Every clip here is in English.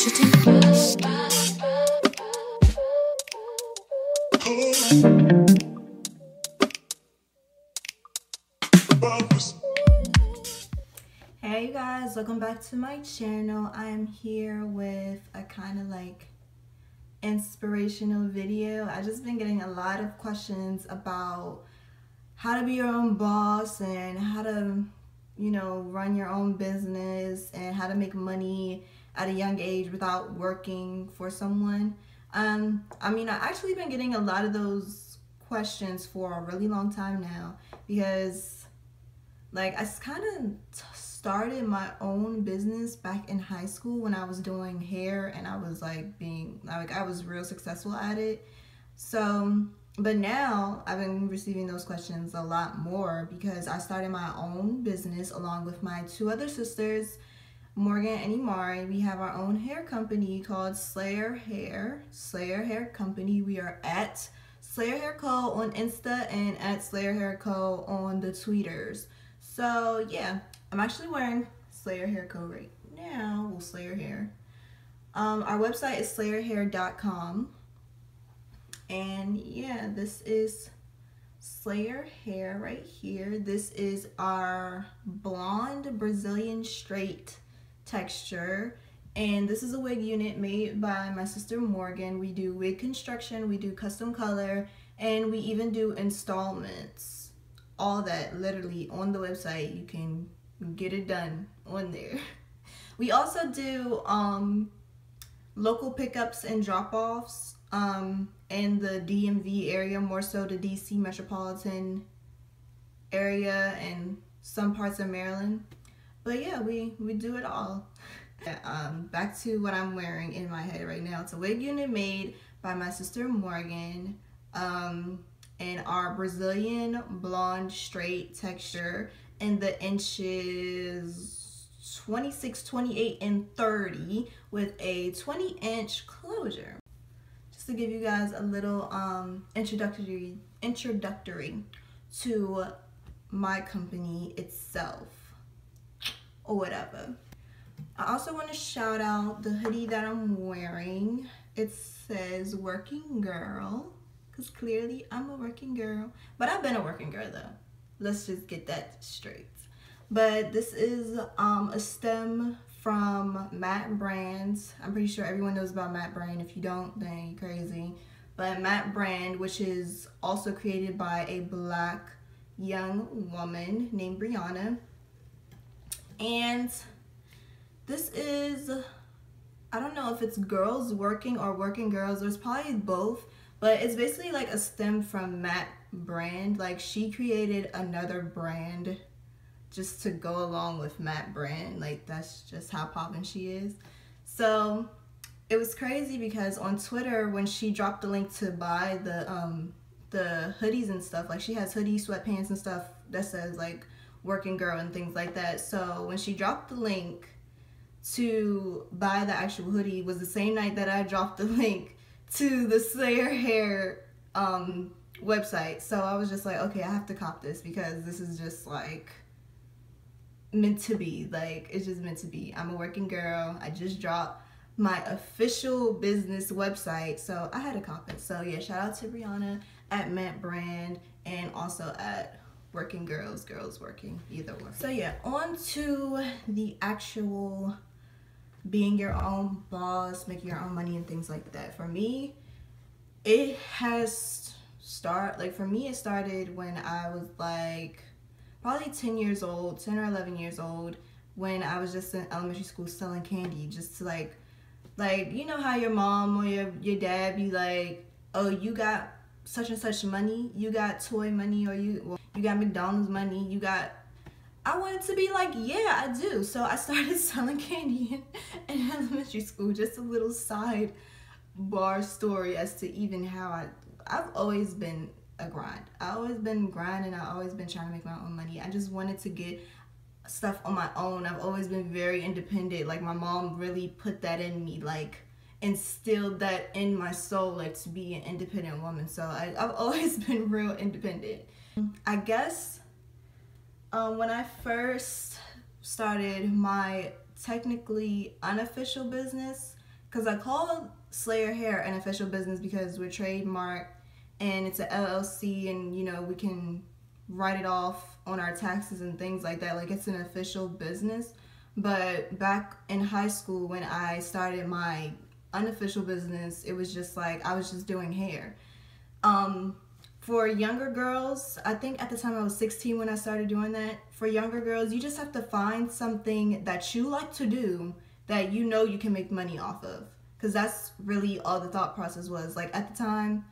Hey you guys, welcome back to my channel. I am here with a kind of like inspirational video. I just been getting a lot of questions about how to be your own boss and how to, you know, run your own business and how to make money at a young age without working for someone. I mean, I've actually been getting a lot of those questions for a really long time now because like I kind of started my own business back in high school when I was doing hair, and I was like I was real successful at it. So but now I've been receiving those questions a lot more because I started my own business along with my two other sisters, Morgan and Imari. We have our own hair company called Slayer Hair Company. We are at Slayer Hair Co on Insta and at Slayer Hair Co on the Tweeters. So yeah, I'm actually wearing Slayer Hair Co right now. Well, Slayer Hair. Our website is slayerhair.com. And yeah, this is Slayer Hair right here. This is our blonde Brazilian straight texture. And this is a wig unit made by my sister Morgan. We do wig construction, we do custom color, and we even do installments. All that literally on the website. You can get it done on there. We also do local pickups and drop-offs in the DMV area, more so the DC metropolitan area and some parts of Maryland. But yeah, we do it all. Back to what I'm wearing in my head right now. It's a wig unit made by my sister Morgan. And our Brazilian blonde straight texture in the inches 26, 28, and 30 with a 20-inch closure. Just to give you guys a little introductory to my company itself or whatever. I also want to shout out the hoodie that I'm wearing. It says working girl. Because clearly I'm a working girl. But I've been a working girl though. Let's just get that straight. But this is a stem from Matte Brands. I'm pretty sure everyone knows about Matte Brand. If you don't, then you're crazy. But Matte Brand, which is also created by a black young woman named Brianna. And this is, I don't know if it's girls working or working girls. There's probably both. But it's basically like a stem from Matte Brand. Like she created another brand just to go along with Matte Brand. Like that's just how poppin' she is. So it was crazy because on Twitter when she dropped the link to buy the hoodies and stuff, like she has hoodies, sweatpants and stuff that says like working girl and things like that. So when she dropped the link to buy the actual hoodie was the same night that I dropped the link to the Slayer Hair website. So I was just like, okay, I have to cop this because this is just like meant to be. Like it's just meant to be. I'm a working girl. I just dropped my official business website, so I had to cop it. So yeah, shout out to Brianna at Matte Brand and also at Working Girls Working, either or. So yeah, on to the actual being your own boss, making your own money and things like that. For me, it has it started when I was like probably 10 years old, 10 or 11 years old, when I was just in elementary school selling candy, just to like you know how your mom or your dad be like, oh, you got such and such money, you got toy money, or you got McDonald's money, you got, I wanted to be like, yeah, I do. So I started selling candy in elementary school. Just a little side bar story as to even how I've always been a grind. I always been grinding. I always been trying to make my own money. I just wanted to get stuff on my own. I've always been very independent. Like my mom really put that in me, like instilled that in my soul, like to be an independent woman. So I've always been real independent. I guess when I first started my technically unofficial business, because I call Slayer Hair an official business because we're trademarked and it's an LLC, and you know, we can write it off on our taxes and things like that. Like, it's an official business. But back in high school when I started my unofficial business, it was just like I was just doing hair. For younger girls, I think at the time I was 16 when I started doing that. For younger girls, you just have to find something that you like to do that you know you can make money off of. Because that's really all the thought process was. Like, at the time,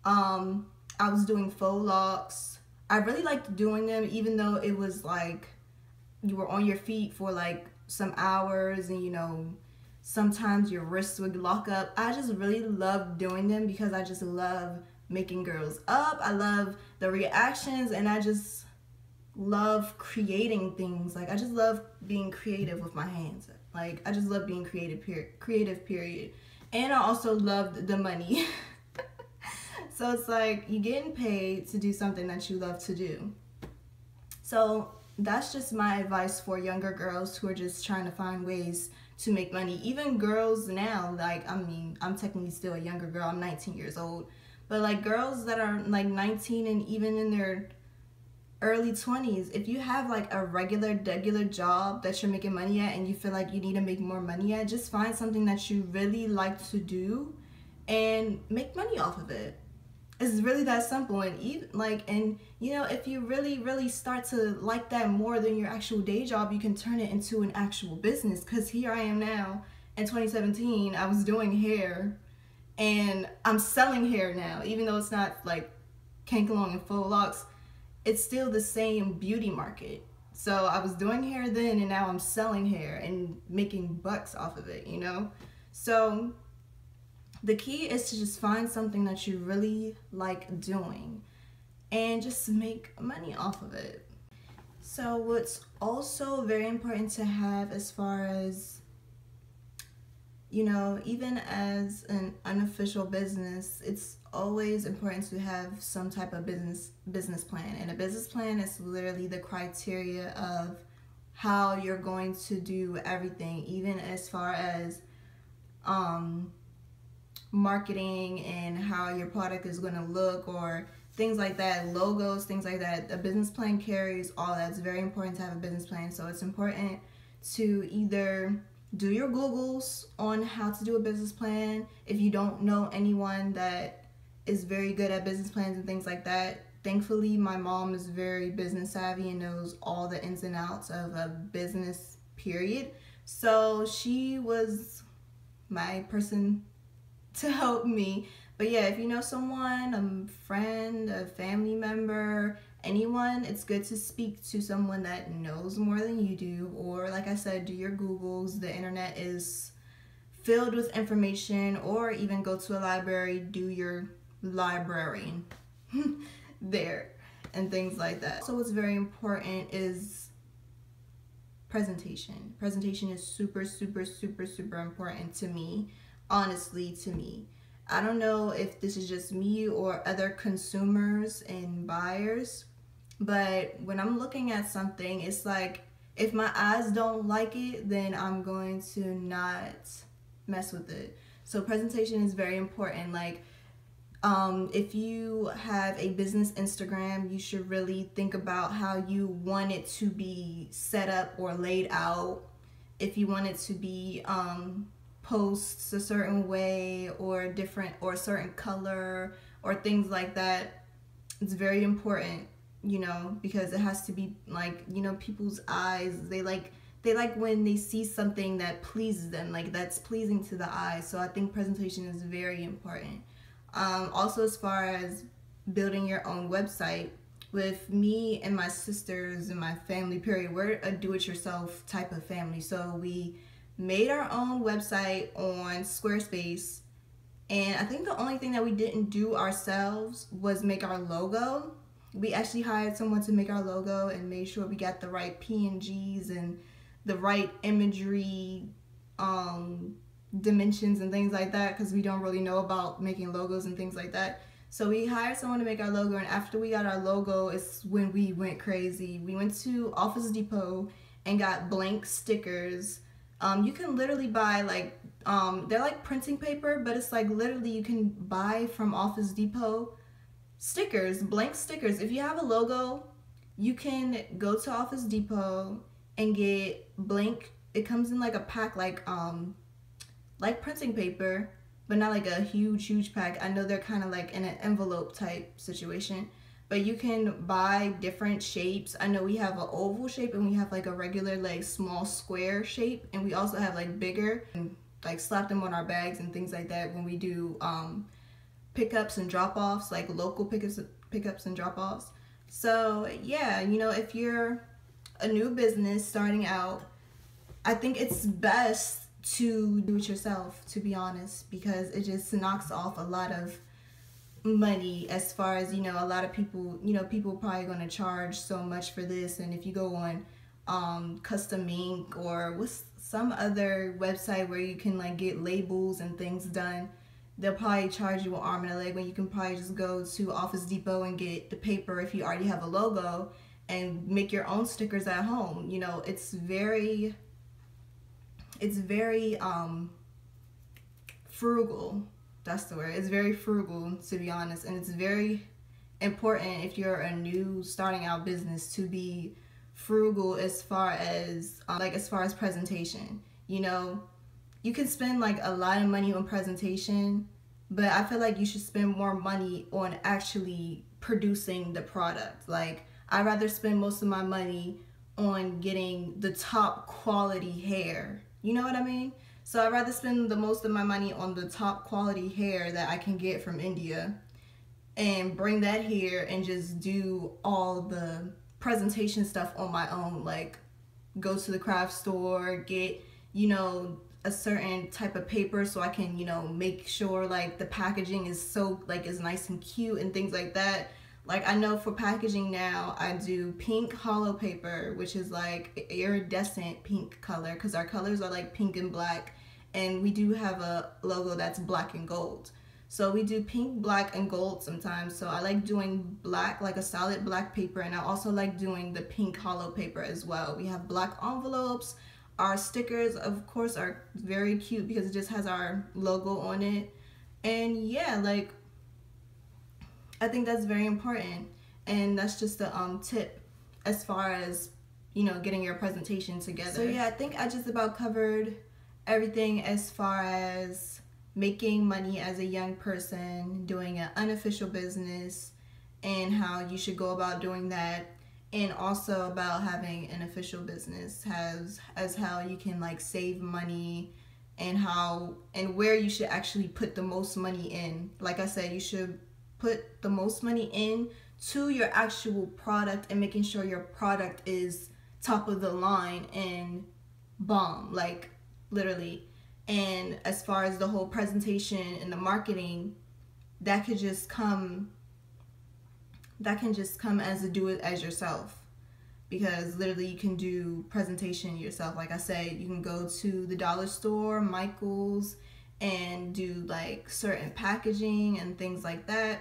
I was doing faux locks. I really liked doing them, even though it was like you were on your feet for like some hours, and you know, sometimes your wrists would lock up. I just really loved doing them because I just love making girls up. I love the reactions, and I just love creating things. Like, I just love being creative with my hands. Like, I just love being creative period. And I also loved the money. So it's like you're getting paid to do something that you love to do. So that's just my advice for younger girls who are just trying to find ways to make money. Even girls now, like, I mean, I'm technically still a younger girl. I'm 19 years old. But like girls that are like 19 and even in their early 20s, if you have like a regular job that you're making money at and you feel like you need to make more money at, just find something that you really like to do and make money off of it. It's really that simple. And even like, and you know, if you really start to like that more than your actual day job, you can turn it into an actual business. Because here I am now in 2017, I was doing hair and I'm selling hair now. Even though it's not like Kankalong and faux locks, it's still the same beauty market. So I was doing hair then, and now I'm selling hair and making bucks off of it, you know? So the key is to just find something that you really like doing and just make money off of it. So what's also very important to have, as far as, you know, even as an unofficial business, it's always important to have some type of business plan. And a business plan is literally the criteria of how you're going to do everything, even as far as marketing and how your product is going to look, or things like that, logos, things like that. A business plan carries all that. It's very important to have a business plan. So it's important to either do your Googles on how to do a business plan. If you don't know anyone that is very good at business plans and things like that, thankfully my mom is very business savvy and knows all the ins and outs of a business period. So she was my person to help me. But yeah, if you know someone, a friend, a family member, anyone, it's good to speak to someone that knows more than you do. Or like I said, do your Googles. The internet is filled with information. Or even go to a library, do your librarian there and things like that. So what's very important is presentation. Presentation is super important to me. Honestly, to me, I don't know if this is just me or other consumers and buyers, but when I'm looking at something, it's like if my eyes don't like it, then I'm going to not mess with it. So presentation is very important. Like if you have a business Instagram, you should really think about how you want it to be set up or laid out. If you want it to be posts a certain way or different or a certain color or things like that, it's very important, you know, because it has to be like, you know, people's eyes, they like when they see something that pleases them, like that's pleasing to the eye. So I think presentation is very important. Also, as far as building your own website, with me and my sisters and my family period, we're a do-it-yourself type of family. So we made our own website on Squarespace, and I think the only thing that we didn't do ourselves was make our logo. We actually hired someone to make our logo and made sure we got the right PNGs and the right imagery dimensions and things like that, because we don't really know about making logos and things like that. So we hired someone to make our logo, and after we got our logo, it's when we went crazy. We went to Office Depot and got blank stickers. You can literally buy like they're like printing paper, but it's like literally you can buy from Office Depot stickers, blank stickers. If you have a logo, you can go to Office Depot and get blank. It comes in like a pack, like printing paper, but not like a huge pack. I know they're kind of like in an envelope type situation, but you can buy different shapes. I know we have an oval shape and we have like a regular like small square shape, and we also have like bigger, and like slap them on our bags and things like that when we do pickups and drop-offs, like local pickups and drop-offs. So yeah, you know, if you're a new business starting out, I think it's best to do it yourself, to be honest, because it just knocks off a lot of money. As far as, you know, a lot of people, you know, people probably going to charge so much for this, and if you go on Custom Ink or what's some other website where you can like get labels and things done, they'll probably charge you an arm and a leg, when you can probably just go to Office Depot and get the paper if you already have a logo and make your own stickers at home. You know, it's very frugal. That's the word. It's very frugal, to be honest, and it's very important if you're a new starting out business to be frugal as far as presentation. You know, you can spend like a lot of money on presentation, but I feel like you should spend more money on actually producing the product. Like, I'd rather spend most of my money on getting the top quality hair. You know what I mean? So I'd rather spend the most of my money on the top quality hair that I can get from India and bring that here and just do all the presentation stuff on my own. Like, go to the craft store, get, you know, a certain type of paper so I can, you know, make sure like the packaging is so like is nice and cute and things like that. Like, I know for packaging now, I do pink hollow paper, which is like iridescent pink color, because our colors are like pink and black, and we do have a logo that's black and gold. So we do pink, black, and gold sometimes. So I like doing black, like a solid black paper, and I also like doing the pink hollow paper as well. We have black envelopes. Our stickers, of course, are very cute because it just has our logo on it. And yeah, like, I think that's very important, and that's just a tip as far as, you know, getting your presentation together. So yeah, I think I just about covered everything as far as making money as a young person, doing an unofficial business, and how you should go about doing that, and also about having an official business as how you can like save money, and how and where you should actually put the most money in. Like I said, you should put the most money in to your actual product and making sure your product is top of the line and bomb, like literally. And as far as the whole presentation and the marketing, that can just come as a do it as yourself, because literally you can do presentation yourself. Like I said, you can go to the dollar store, Michael's, and do like certain packaging and things like that.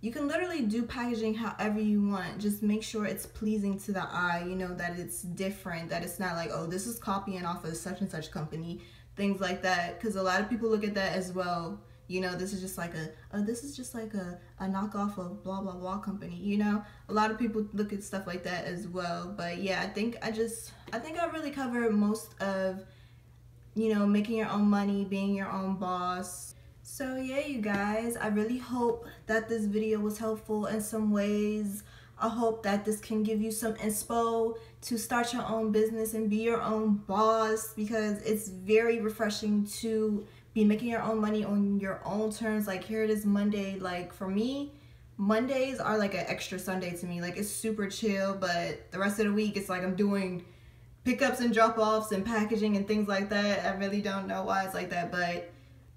You can literally do packaging however you want. Just make sure it's pleasing to the eye, you know, that it's different, that it's not like, oh, this is copying off of such and such company, things like that. Because a lot of people look at that as well. You know, this is just like a knockoff of blah blah blah company. You know, a lot of people look at stuff like that as well. But yeah, I think I really covered most of, you know, making your own money, being your own boss. So yeah, you guys, I really hope that this video was helpful in some ways. I hope that this can give you some inspo to start your own business and be your own boss, because it's very refreshing to be making your own money on your own terms. Like, here it is Monday. Like, for me, Mondays are like an extra Sunday to me. Like, it's super chill, but the rest of the week it's like I'm doing pickups and drop-offs and packaging and things like that. I really don't know why it's like that, but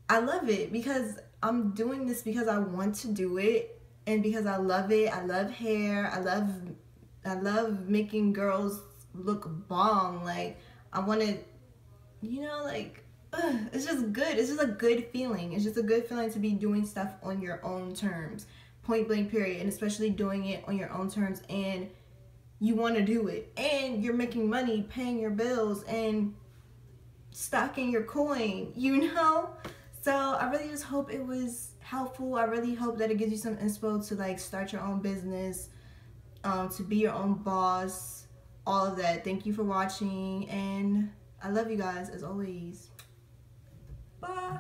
I love it because I'm doing this because I want to do it, and because I love it. I love hair. I love making girls look bomb. Like, I want to, you know, like, it's just good. It's just a good feeling. It's just a good feeling to be doing stuff on your own terms, point blank period, and especially doing it on your own terms, and you want to do it, and you're making money, paying your bills, and stacking your coin, you know? So I really just hope it was helpful. I really hope that it gives you some inspo to like start your own business, to be your own boss, all of that. Thank you for watching, and I love you guys as always. Bye.